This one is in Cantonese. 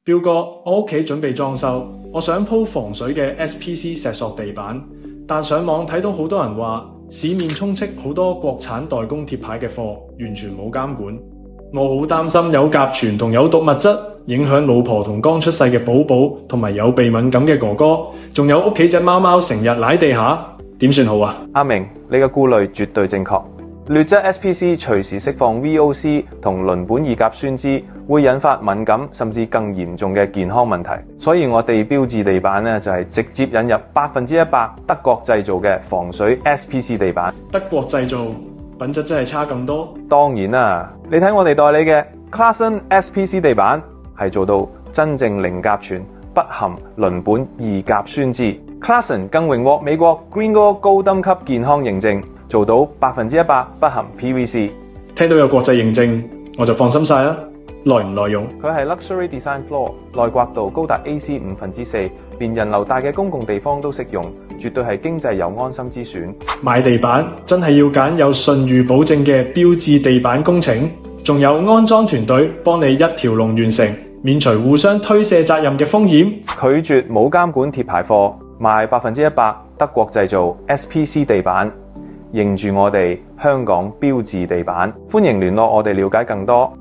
彪哥，我屋企準備裝修，我想鋪防水嘅 SPC 石塑地板，但上網睇到好多人話市面充斥好多國產代工貼牌嘅貨，完全冇監管。我好擔心有甲醛同有毒物質，影響老婆同剛出世嘅寶寶，同埋有鼻敏感嘅哥哥，仲有屋企隻貓貓成日舐地下，點算好啊？阿明，你嘅顧慮絕對正確。劣質 SPC 隨時釋放 VOC 同鄰苯二甲酸酯，會引發敏感甚至更嚴重嘅健康問題。所以我哋標誌地板呢，就係直接引入100%德國製造嘅防水 SPC 地板。德國製造，品質真係差咁多？當然啦，你睇我哋代理嘅 Classen SPC 地板係做到真正零甲醛，不含鄰苯二甲酸酯。Classen 更榮獲美國 Greencore 高等級健康認證，做到100%不含 PVC。聽到有國際認證，我就放心晒啦。耐唔耐用？佢係 Luxury Design Floor， 內刮度高達 AC4/5，連人流大嘅公共地方都適用，絕對係經濟又安心之選。買地板真係要揀有信譽保證嘅標誌地板工程，仲有安裝團隊幫你一條龍完成，免除互相推卸責任嘅風險。拒絕冇監管貼牌貨，賣100%德國製造 SPC 地板，認住我哋香港標誌地板。歡迎聯絡我哋了解更多。